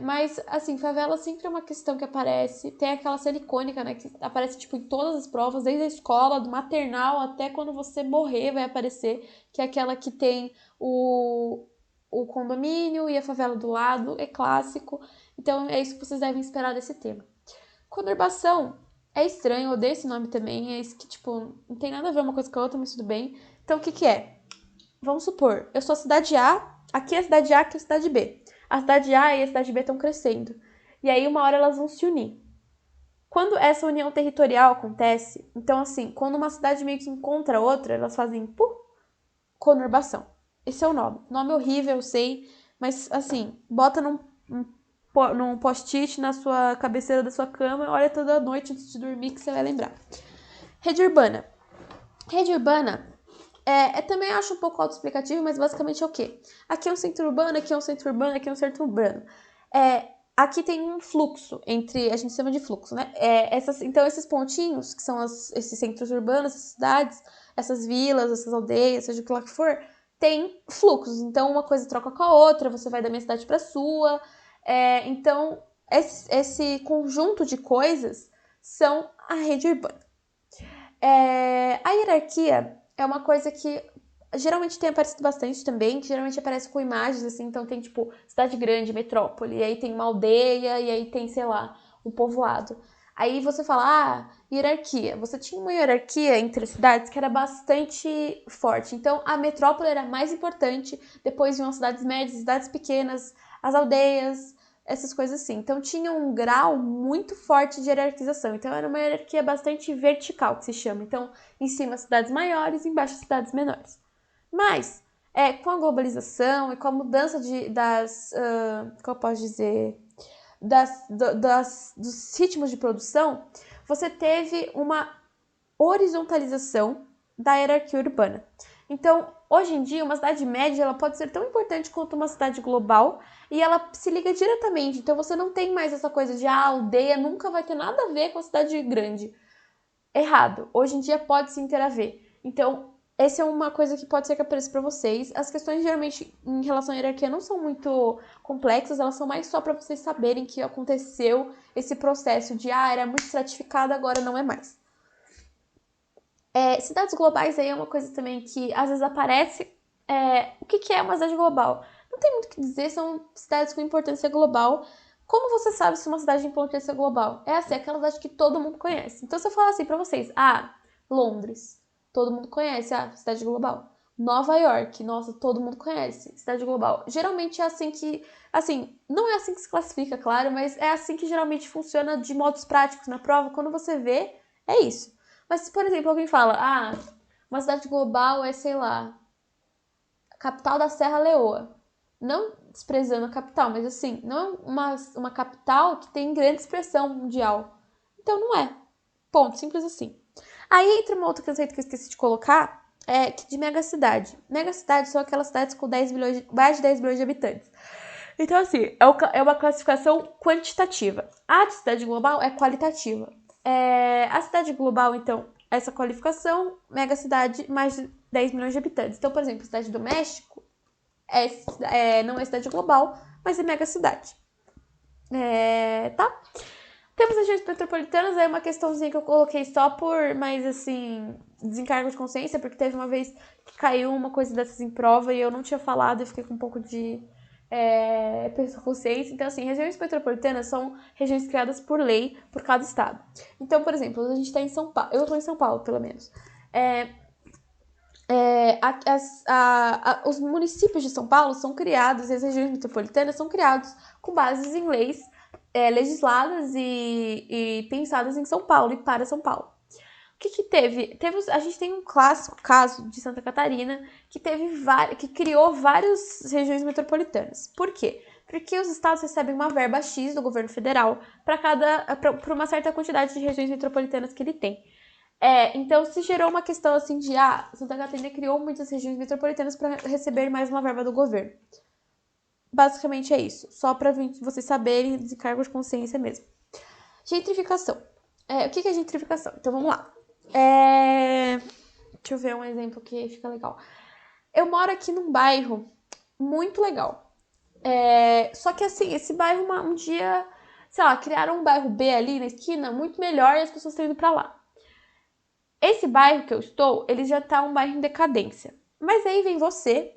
Mas, assim, favela sempre é uma questão que aparece. Tem aquela cena icônica, né? Que aparece, tipo, em todas as provas, desde a escola, do maternal, até quando você morrer vai aparecer. Que é aquela que tem o condomínio e a favela do lado. É clássico. Então, é isso que vocês devem esperar desse tema. Conurbação é estranho, eu odeio esse nome também. É isso que, tipo, não tem nada a ver uma coisa com a outra, mas tudo bem. Então, o que é? Vamos supor, eu sou a cidade A, aqui é a cidade A, aqui é a cidade B. A cidade A e a cidade B estão crescendo. e aí uma hora elas vão se unir. Quando essa união territorial acontece, então assim, quando uma cidade meio que encontra outra, elas fazem conurbação. Esse é o nome. Nome horrível, eu sei, mas assim, bota num post-it na sua cabeceira da sua cama, olha toda noite antes de dormir que você vai lembrar. Rede urbana. Rede urbana também acho um pouco autoexplicativo, mas basicamente é o quê? Aqui é um centro urbano, aqui é um centro urbano, aqui é um centro urbano. Aqui tem um fluxo entre, a gente chama de fluxo, né? Então esses pontinhos, que são esses centros urbanos, essas cidades, essas vilas, essas aldeias, seja o que lá que for, tem fluxos. Então uma coisa troca com a outra, você vai da minha cidade para a sua. Então esse conjunto de coisas são a rede urbana. A hierarquia é uma coisa que geralmente tem aparecido bastante também, que geralmente aparece com imagens, assim, então tem, tipo, cidade grande, metrópole, e aí tem uma aldeia, e aí tem, sei lá, um povoado. Aí você fala, hierarquia. Você tinha uma hierarquia entre as cidades que era bastante forte. Então, a metrópole era mais importante, depois vinham as cidades médias, cidades pequenas, as aldeias, essas coisas assim. Então, tinha um grau muito forte de hierarquização. Então, era uma hierarquia bastante vertical, que se chama. Então, em cima, cidades maiores, embaixo, cidades menores. Mas, com a globalização e com a mudança como eu posso dizer, dos ritmos de produção, você teve uma horizontalização da hierarquia urbana. Então, hoje em dia, uma cidade média ela pode ser tão importante quanto uma cidade global e ela se liga diretamente. Então, você não tem mais essa coisa de a aldeia nunca vai ter nada a ver com a cidade grande. Errado. Hoje em dia pode sim ter a ver. Então, essa é uma coisa que pode ser que apareça para vocês. As questões, geralmente, em relação à hierarquia, não são muito complexas, elas são mais só para vocês saberem que aconteceu esse processo de, era muito estratificado, agora não é mais. Cidades globais aí é uma coisa também que às vezes aparece. O que é uma cidade global? Não tem muito o que dizer, são cidades com importância global. Como você sabe se uma cidade de importância global? É assim, aquela cidade que todo mundo conhece. Então, se eu falar assim pra vocês, Londres, todo mundo conhece, cidade global. Nova York, nossa, todo mundo conhece, cidade global. Geralmente é assim que, não é assim que se classifica, claro, mas é assim que geralmente funciona de modos práticos na prova. Quando você vê, é isso. Mas se, por exemplo, alguém fala, uma cidade global é, sei lá, a capital da Serra Leoa. Não desprezando a capital, mas assim, não é uma capital que tem grande expressão mundial. Então não é. Ponto, simples assim. Aí entra uma outra conceito que eu esqueci de colocar, de megacidade. Megacidade são aquelas cidades com mais de 10 milhões de habitantes. Então, assim, é uma classificação quantitativa. A cidade global é qualitativa. A cidade global, então, essa qualificação, megacidade, mais de 10 milhões de habitantes. Então, por exemplo, a cidade do México não é cidade global, mas é megacidade. Tá? Temos regiões metropolitanas, é uma questãozinha que eu coloquei só por, mas assim, desencargo de consciência, porque teve uma vez que caiu uma coisa dessas em prova e eu não tinha falado e fiquei com um pouco de peso consciência. Então, assim, regiões metropolitanas são regiões criadas por lei por cada estado. Então, por exemplo, a gente está em São Paulo, eu estou em São Paulo, pelo menos. Os municípios de São Paulo são criados, e as regiões metropolitanas são criados com bases em leis legisladas e pensadas em São Paulo e para São Paulo. O que teve? A gente tem um clássico caso de Santa Catarina que criou várias regiões metropolitanas. Por quê? Porque os estados recebem uma verba X do governo federal para uma certa quantidade de regiões metropolitanas que ele tem. Então se gerou uma questão assim de Santa Catarina criou muitas regiões metropolitanas para receber mais uma verba do governo. Basicamente é isso. Só para vocês saberem, desencargo de consciência mesmo. Gentrificação. O que é gentrificação? Então vamos lá. Deixa eu ver um exemplo que fica legal. Eu moro aqui num bairro muito legal. Só que assim, esse bairro um dia, sei lá, criaram um bairro B ali na esquina muito melhor e as pessoas estão indo pra lá. Esse bairro que eu estou, ele já tá um bairro em decadência. Mas aí vem você,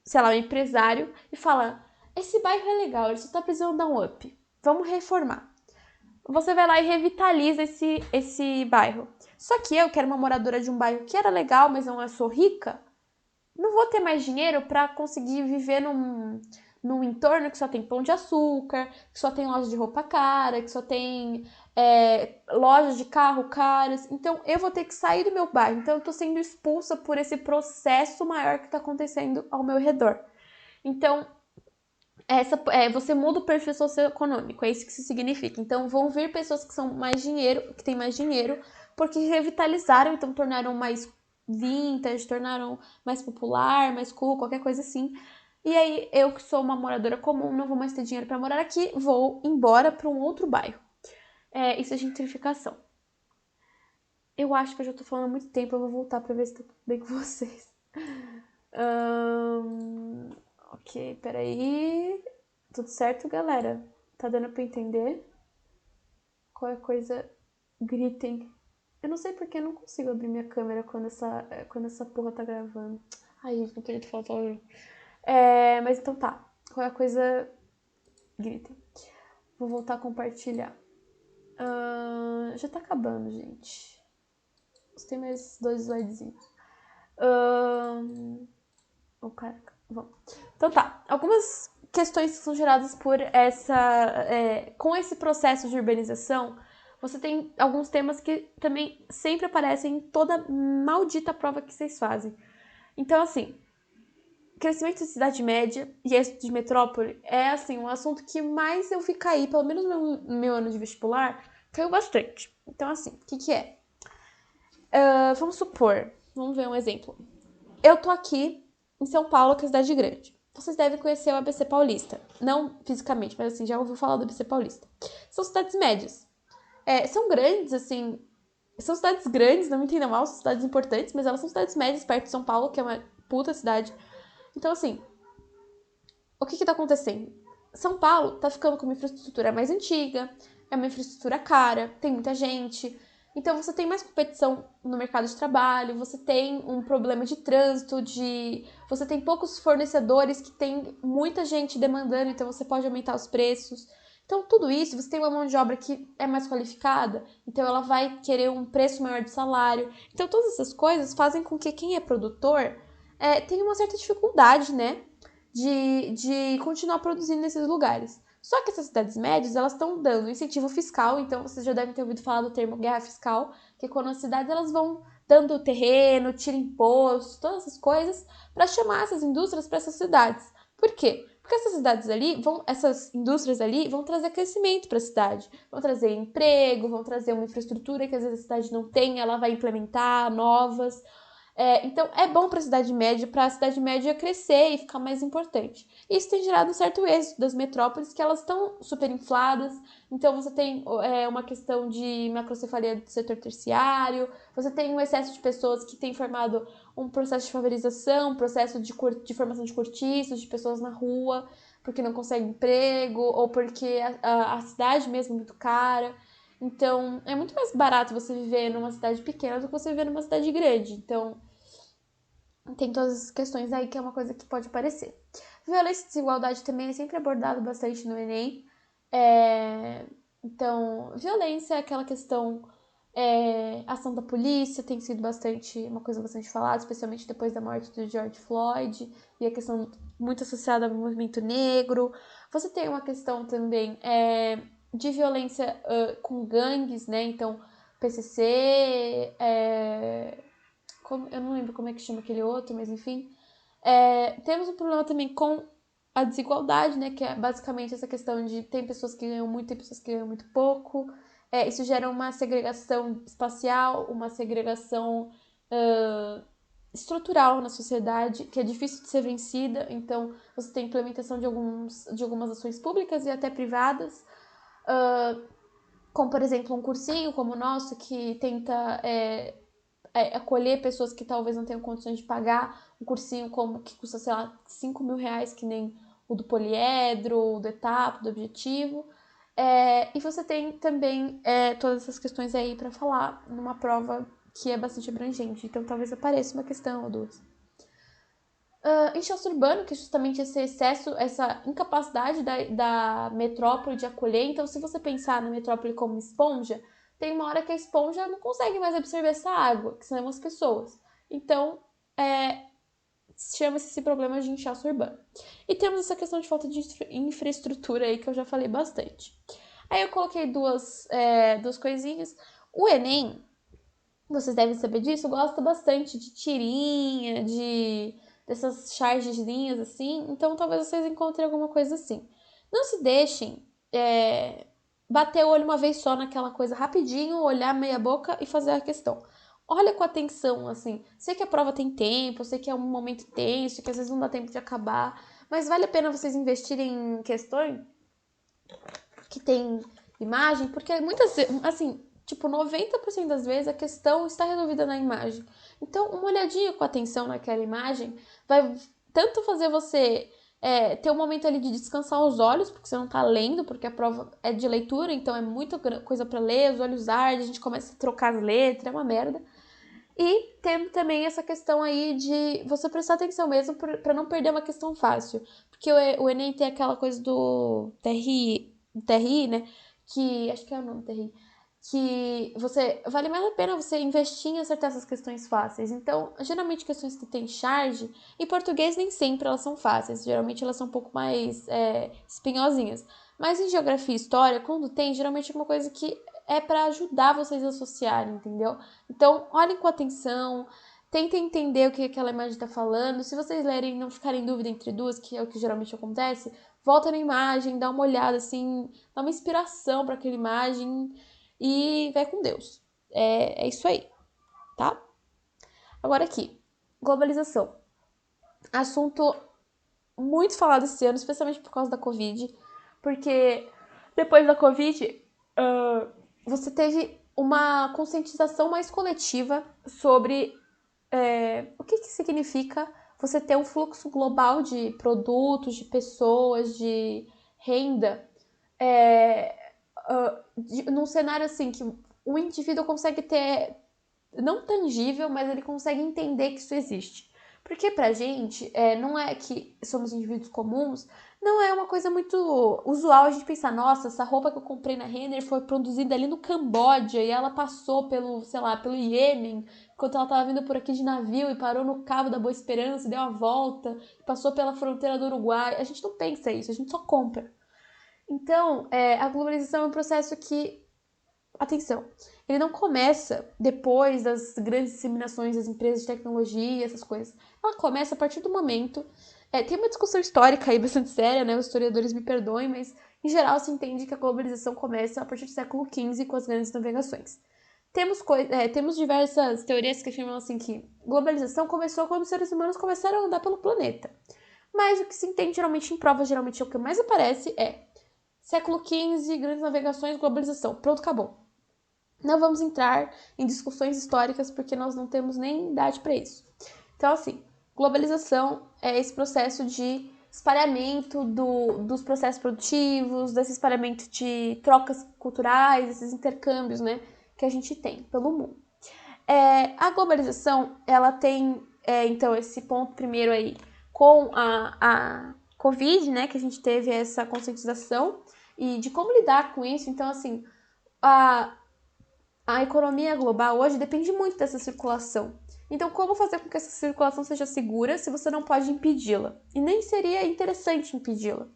sei lá, um empresário, e fala: esse bairro é legal, ele só tá precisando dar um up. Vamos reformar. Você vai lá e revitaliza esse bairro. Só que eu, que era uma moradora de um bairro que era legal, mas não sou rica, não vou ter mais dinheiro para conseguir viver num entorno que só tem Pão de Açúcar, que só tem loja de roupa cara, que só tem lojas de carro caras. Então, eu vou ter que sair do meu bairro. Então, eu tô sendo expulsa por esse processo maior que tá acontecendo ao meu redor. Então, você muda o perfil socioeconômico, é isso que isso significa. Então, vão vir pessoas que são mais dinheiro, que têm mais dinheiro, porque revitalizaram, então tornaram mais vintage, tornaram mais popular, mais cool, qualquer coisa assim. E aí, eu que sou uma moradora comum, não vou mais ter dinheiro para morar aqui, vou embora para um outro bairro. Isso é gentrificação. Eu acho que eu já tô falando há muito tempo, eu vou voltar pra ver se tá tudo bem com vocês. Ok, peraí. Tudo certo, galera? Tá dando pra entender? Qualquer coisa, gritem. Eu não sei porque eu não consigo abrir minha câmera quando essa porra tá gravando. Ai, gente, não queria te falar palavrão. Mas então tá. Qualquer coisa, gritem. Vou voltar a compartilhar. Já tá acabando, gente. Tem mais 2 slidezinhos. Caraca, vamos. Então tá. Algumas questões que são geradas por com esse processo de urbanização, você tem alguns temas que também sempre aparecem em toda maldita prova que vocês fazem. Então, assim, crescimento de cidade média e êxito de metrópole é, assim, um assunto que mais eu vi cair, pelo menos no meu ano de vestibular, caiu bastante. Então, assim, o que é? Vamos supor, vamos ver um exemplo. Eu tô aqui em São Paulo, que é cidade grande. Vocês devem conhecer o ABC Paulista. Não fisicamente, mas assim, já ouviu falar do ABC Paulista. São cidades médias. São grandes, assim. São cidades grandes, não me entendam mal, são cidades importantes, mas elas são cidades médias perto de São Paulo, que é uma puta cidade. Então, assim, o que tá acontecendo? São Paulo tá ficando com uma infraestrutura mais antiga, é uma infraestrutura cara, tem muita gente. Então você tem mais competição no mercado de trabalho, você tem um problema de trânsito, você tem poucos fornecedores que tem muita gente demandando, então você pode aumentar os preços. Então tudo isso, você tem uma mão de obra que é mais qualificada, então ela vai querer um preço maior de salário. Então todas essas coisas fazem com que quem é produtor tenha uma certa dificuldade, né, de continuar produzindo nesses lugares. Só que essas cidades médias, elas estão dando incentivo fiscal, então vocês já devem ter ouvido falar do termo guerra fiscal, que é quando as cidades elas vão dando terreno, tira imposto, todas essas coisas, para chamar essas indústrias para essas cidades. Por quê? Porque essas indústrias ali vão trazer crescimento para a cidade, vão trazer emprego, vão trazer uma infraestrutura que às vezes a cidade não tem, ela vai implementar novas. Então, é bom para a cidade média crescer e ficar mais importante. Isso tem gerado um certo êxito das metrópoles, que elas estão super infladas. Então, você tem uma questão de macrocefalia do setor terciário, você tem um excesso de pessoas que tem formado um processo de favorização, um processo de formação de cortiços, de pessoas na rua, porque não conseguem emprego, ou porque a cidade mesmo é muito cara. Então, é muito mais barato você viver numa cidade pequena do que você viver numa cidade grande. Então, tem todas essas questões aí que é uma coisa que pode aparecer. Violência e desigualdade também é sempre abordado bastante no Enem. Então, violência é aquela questão, ação da polícia tem sido uma coisa bastante falada, especialmente depois da morte do George Floyd, e a questão muito associada ao movimento negro. Você tem uma questão também de violência com gangues, né? Então, PCC, eu não lembro como é que chama aquele outro, mas enfim. Temos um problema também com a desigualdade, né? Que é basicamente essa questão de tem pessoas que ganham muito e pessoas que ganham muito pouco. Isso gera uma segregação espacial, uma segregação estrutural na sociedade, que é difícil de ser vencida. Então, você tem implementação de algumas ações públicas e até privadas, como, por exemplo, um cursinho como o nosso, que tenta acolher pessoas que talvez não tenham condições de pagar um cursinho que custa, sei lá, 5 mil reais, que nem o do Poliedro, o do Etapa, do Objetivo. E você tem também todas essas questões aí para falar numa prova que é bastante abrangente. Então, talvez apareça uma questão ou duas. Inchaço urbano, que é justamente esse excesso, essa incapacidade da metrópole de acolher. Então, se você pensar na metrópole como esponja, tem uma hora que a esponja não consegue mais absorver essa água, que são as pessoas. Então, chama-se esse problema de inchaço urbano. E temos essa questão de falta de infraestrutura aí, que eu já falei bastante. Aí eu coloquei duas coisinhas. O Enem, vocês devem saber disso, gosta bastante de tirinha, dessas chargezinhas assim. Então talvez vocês encontrem alguma coisa assim. Não se deixem bater o olho uma vez só naquela coisa rapidinho, olhar meia boca e fazer a questão. Olha com atenção, assim. Sei que a prova tem tempo, sei que é um momento tenso, que às vezes não dá tempo de acabar, mas vale a pena vocês investirem em questões que tem imagem, porque muitas vezes, assim, tipo, 90% das vezes a questão está resolvida na imagem. Então, uma olhadinha com atenção naquela imagem vai tanto fazer você ter um momento ali de descansar os olhos, porque você não tá lendo, porque a prova é de leitura, então é muita coisa para ler, os olhos ardem, a gente começa a trocar as letras, é uma merda. E tem também essa questão aí de você prestar atenção mesmo para não perder uma questão fácil. Porque o Enem tem aquela coisa do TRI, né? Que acho que é o nome TRI. Que vale mais a pena você investir em acertar essas questões fáceis. Então, geralmente questões que tem charge, em português nem sempre elas são fáceis. Geralmente elas são um pouco mais espinhosinhas. Mas em geografia e história, quando tem, geralmente é uma coisa que é para ajudar vocês a associarem, entendeu? Então, olhem com atenção, tentem entender o que aquela imagem está falando. Se vocês lerem e não ficarem em dúvida entre duas, que é o que geralmente acontece, volta na imagem, dá uma olhada assim, dá uma inspiração para aquela imagem e vai com Deus. É isso aí, tá? Agora aqui, globalização. Assunto muito falado esse ano, especialmente por causa da Covid, porque depois da Covid, você teve uma conscientização mais coletiva sobre o que significa você ter um fluxo global de produtos, de pessoas, de renda, num cenário assim que o indivíduo consegue ter, não tangível, mas ele consegue entender que isso existe. Porque pra gente, não é que somos indivíduos comuns, não é uma coisa muito usual a gente pensar, nossa, essa roupa que eu comprei na Renner foi produzida ali no Camboja e ela passou pelo, sei lá, pelo Iêmen, enquanto ela tava vindo por aqui de navio e parou no Cabo da Boa Esperança e deu uma volta, passou pela fronteira do Uruguai. A gente não pensa isso, a gente só compra. Então, a globalização é um processo que, atenção, ele não começa depois das grandes disseminações das empresas de tecnologia, essas coisas. Ela começa a partir do momento. Tem uma discussão histórica aí bastante séria, né? Os historiadores me perdoem, mas em geral se entende que a globalização começa a partir do século XV com as grandes navegações. Temos diversas teorias que afirmam assim que globalização começou quando os seres humanos começaram a andar pelo planeta. Mas o que se entende geralmente em provas, geralmente é o que mais aparece século XV, grandes navegações, globalização. Pronto, acabou. Não vamos entrar em discussões históricas porque nós não temos nem idade para isso. Então, assim, globalização é esse processo de espalhamento dos processos produtivos, desse espalhamento de trocas culturais, esses intercâmbios, né, que a gente tem pelo mundo. A globalização, ela tem, então, esse ponto primeiro aí com a Covid, né, que a gente teve essa conscientização e de como lidar com isso. Então, assim, a economia global hoje depende muito dessa circulação. Então, como fazer com que essa circulação seja segura se você não pode impedi-la? E nem seria interessante impedi-la.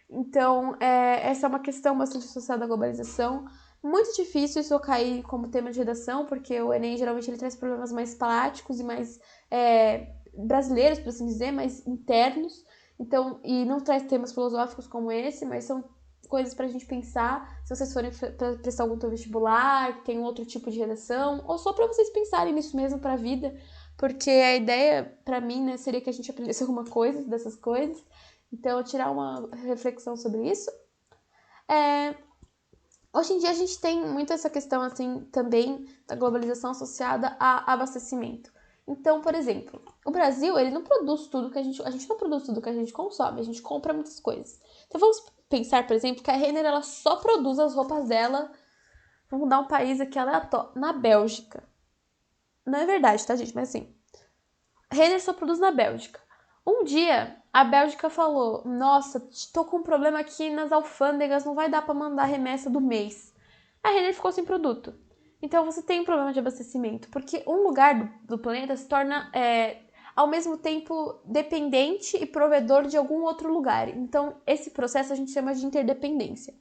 Então, essa é uma questão bastante associada à globalização. Muito difícil isso cair como tema de redação, porque o Enem geralmente ele traz problemas mais práticos e mais brasileiros, por assim dizer, mais internos. Então, e não traz temas filosóficos como esse, mas são coisas pra gente pensar se vocês forem prestar algum vestibular, tem um outro tipo de redação, ou só pra vocês pensarem nisso mesmo pra vida, porque a ideia, pra mim, né, seria que a gente aprendesse alguma coisa dessas coisas. Então, tirar uma reflexão sobre isso. Hoje em dia a gente tem muito essa questão, assim, também da globalização associada a abastecimento. Então, por exemplo, o Brasil, ele não produz tudo que a gente não produz tudo que a gente consome, a gente compra muitas coisas. Então, vamos pensar, por exemplo, que a Renner, ela só produz as roupas dela, vamos dar um país aqui aleatório, na Bélgica. Não é verdade, tá, gente? Mas assim, a Renner só produz na Bélgica. Um dia, a Bélgica falou, nossa, tô com um problema aqui nas alfândegas, não vai dar pra mandar a remessa do mês. A Renner ficou sem produto. Então você tem um problema de abastecimento, porque um lugar do planeta se torna ao mesmo tempo dependente e provedor de algum outro lugar. Então, esse processo a gente chama de interdependência.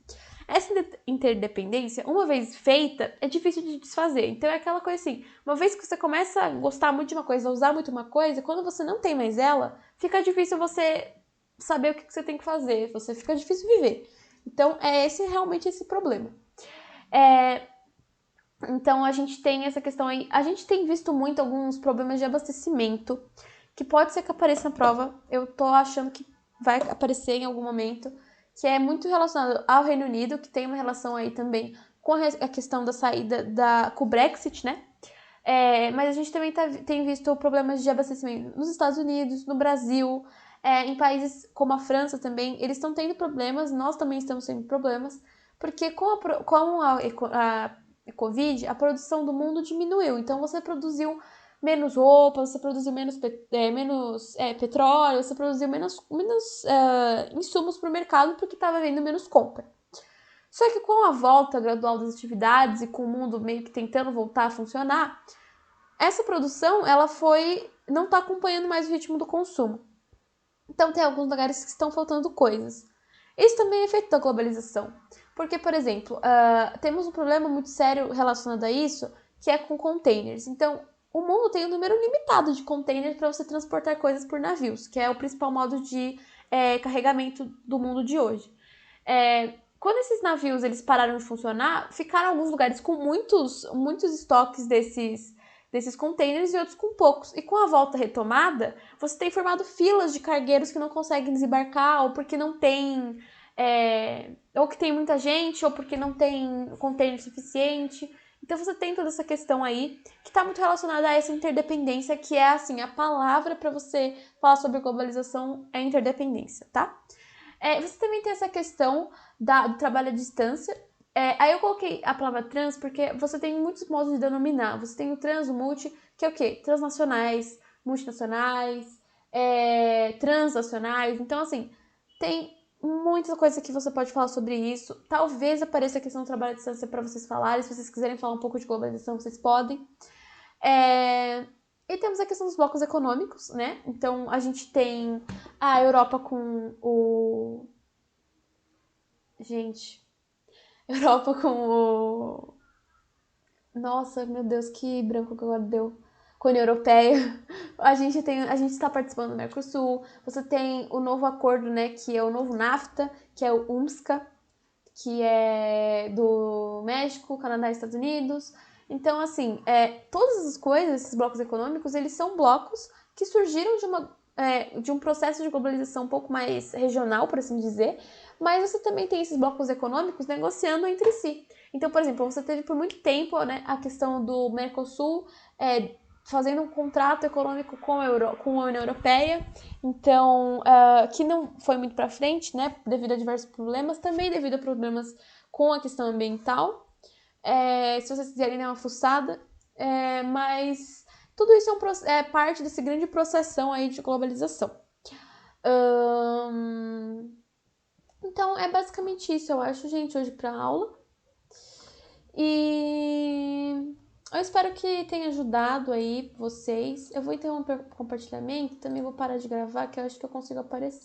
Essa interdependência, uma vez feita, é difícil de desfazer. Então é aquela coisa assim, uma vez que você começa a gostar muito de uma coisa, a usar muito uma coisa, quando você não tem mais ela, fica difícil você saber o que você tem que fazer, você fica difícil viver. Então é realmente esse problema. Então a gente tem essa questão aí, a gente tem visto muito alguns problemas de abastecimento, que pode ser que apareça na prova, eu tô achando que vai aparecer em algum momento, que é muito relacionado ao Reino Unido, que tem uma relação aí também com a questão da saída com o Brexit, né? Mas a gente também tem visto problemas de abastecimento nos Estados Unidos, no Brasil, em países como a França também, eles estão tendo problemas, nós também estamos tendo problemas, porque com a Covid, a produção do mundo diminuiu. Então você produziu menos roupa, você produziu menos petróleo, você produziu menos insumos para o mercado porque estava havendo menos compra. Só que com a volta gradual das atividades e com o mundo meio que tentando voltar a funcionar, essa produção não está acompanhando mais o ritmo do consumo. Então tem alguns lugares que estão faltando coisas. Isso também é efeito da globalização. Porque, por exemplo, temos um problema muito sério relacionado a isso, que é com containers. Então, o mundo tem um número limitado de containers para você transportar coisas por navios, que é o principal modo de carregamento do mundo de hoje. Quando esses navios eles pararam de funcionar, ficaram alguns lugares com muitos estoques desses containers e outros com poucos. E com a volta retomada, você tem formado filas de cargueiros que não conseguem desembarcar, ou porque não tem... ou que tem muita gente, ou porque não tem container suficiente. Então você tem toda essa questão aí, que está muito relacionada a essa interdependência, que é assim, a palavra para você falar sobre globalização é interdependência, tá? Você também tem essa questão do trabalho à distância. Aí eu coloquei a palavra trans porque você tem muitos modos de denominar. Você tem o trans, o multi, que é o quê? Transnacionais, multinacionais, transnacionais. Então, assim, tem muita coisa que você pode falar sobre isso. Talvez apareça a questão do trabalho à distância para vocês falarem. Se vocês quiserem falar um pouco de globalização, vocês podem. E temos a questão dos blocos econômicos, né? Então, a gente tem a Europa com o... Gente... Europa com o... Nossa, meu Deus, que branco que agora deu. Com a União Europeia. A gente está participando do Mercosul. Você tem o novo acordo, né? Que é o novo NAFTA, que é o UNSCA, que é do México, Canadá e Estados Unidos. Então, assim, todas as coisas, esses blocos econômicos, eles são blocos que surgiram de um processo de globalização um pouco mais regional, por assim dizer, mas você também tem esses blocos econômicos negociando entre si. Então, por exemplo, você teve por muito tempo, né, a questão do Mercosul fazendo um contrato econômico com a União Europeia, então, que não foi muito para frente, né, devido a diversos problemas, também devido a problemas com a questão ambiental. Se vocês quiserem dar uma fuçada, mas tudo isso é parte desse grande processão aí de globalização. Então, é basicamente isso, eu acho, gente, hoje para aula. E eu espero que tenha ajudado aí vocês. Eu vou interromper o compartilhamento, também vou parar de gravar, que eu acho que eu consigo aparecer.